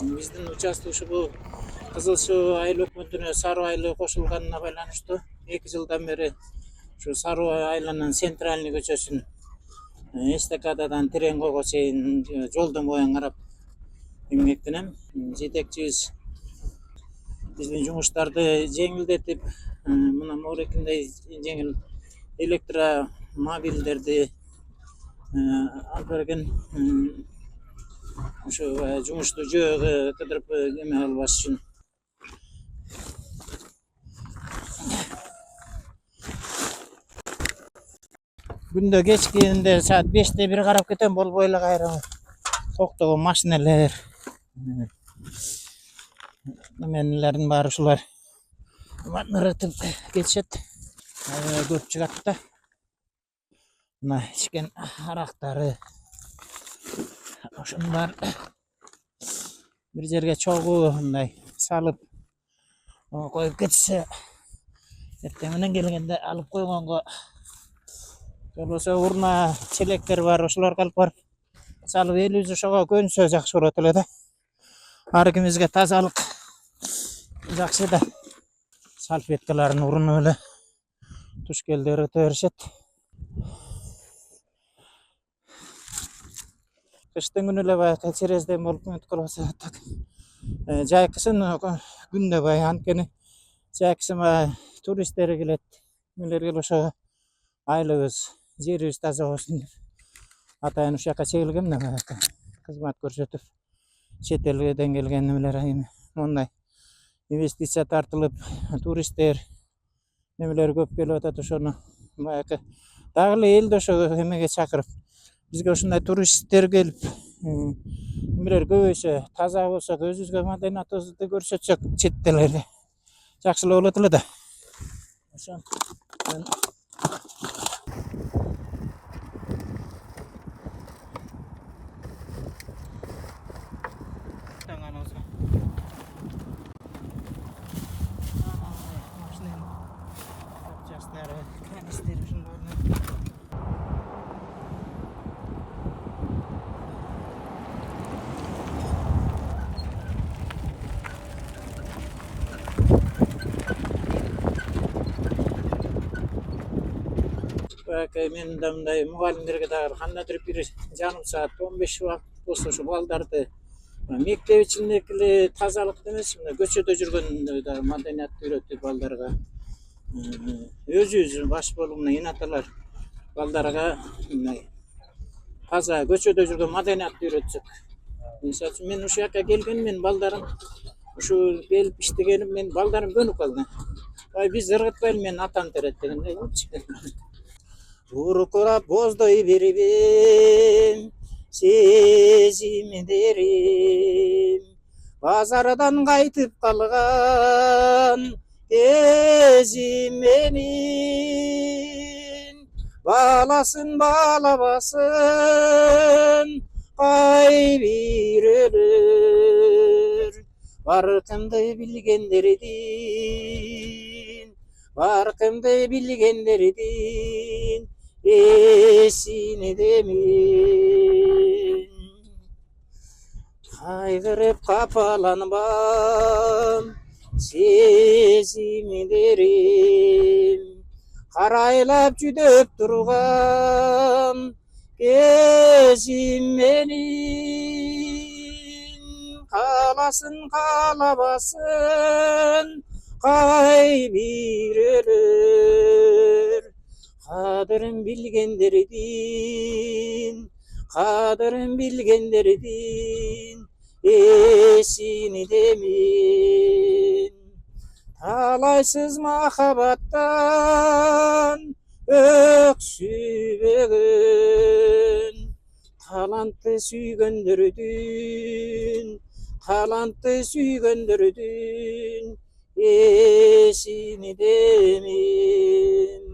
Биздин участок ушу бул Кызыл Суу айыл өкмөтүнө Саруу айылы кошулганына байланыштуу 2 жылдан бери ушу Саруу айылынын центральный көчөсүн эстакададан Тереңкойго чейин жолдон боюн карап эмгектенем. Жетекчибиз биздин жумуштарды жеңилдетип, мына Морекиндей жеңил электромобилдерди алып берген. Ошо жумушту жөөгө кыдырып эме албаш үчүн. Күндө кечкинде саат 5-те бир карап кетем, болбой эле кайра токтогон машиналар. Неменелердин баары ушулар ырытып кетишет. Көп чыгат да. Мына ичкен арактары. Ошонун баары бир жерге чогуу мындай салып коюп кетсе, эртең менен келгенде алып койгонго, болбосо урна челектер бар, ошолорго алып барып салып элибиз ошого көнсө жакшы болот эле да. Ар кимибизге тазалык жакшы да. Салфеткаларын урунуп эле тушкелдери өтө беришет. Кыштын күнү эле баягы черезден болуп өтүп калбаса так. Жайкысын күндө бай, анткени жайкысын туристтер келет. Милер келип ошо айылыбыз, жерибиз таза болсун деп атайын ушул жака чегилгем да, кызмат көрсөтүп, чет элден келген немелер мондай инвестиция тартылып, туристтер немелер көп келип атат. Ошону баягы дагы эле элди ошо эмеге чакырып, бизге ушундай туристтер келип, немелер көбөйсө, таза болсок, өзүбүзгө маданиятыбызды көрсөтсөк, чет элдерге жакшы эле болот эле да. Ошо мен да мындай мугалимдерге дагы кандайдыр бир жарым саат 15 убакыт болсо ушу балдарды мектеп ичиндеги эле тазалыкты эмес, мына көчөдө жүргөндө дагы маданиятты үйрөтүп балдарга, өзүбүз баш болуп мына эне аталар балдарга мындай таза көчөдө жүргөн маданиятты үйрөтсөк. Мисалы үчүн мен ушул жака келгеним, мен балдарым ушу келип иштегеним, мен балдарым көнүп калды. Биз ыргытпайлы, мен атам терет дегендей болчу. Уркурап боздой бербем сезимдерим, базардан кайтып калган кезим менин, баласын балабасын кай бирөлөр, баркымды билгендердин эсине мен. Кайгырып капаланбам сезимдерим, карайлап жүдөп турган кезим менин, кааласын каалабасын кай бирөлөр, кадырын билгендердин эсине мен. Талайсыз махабаттан өксүбөгөн, талантты сүйгөндөрдүн эсине мен.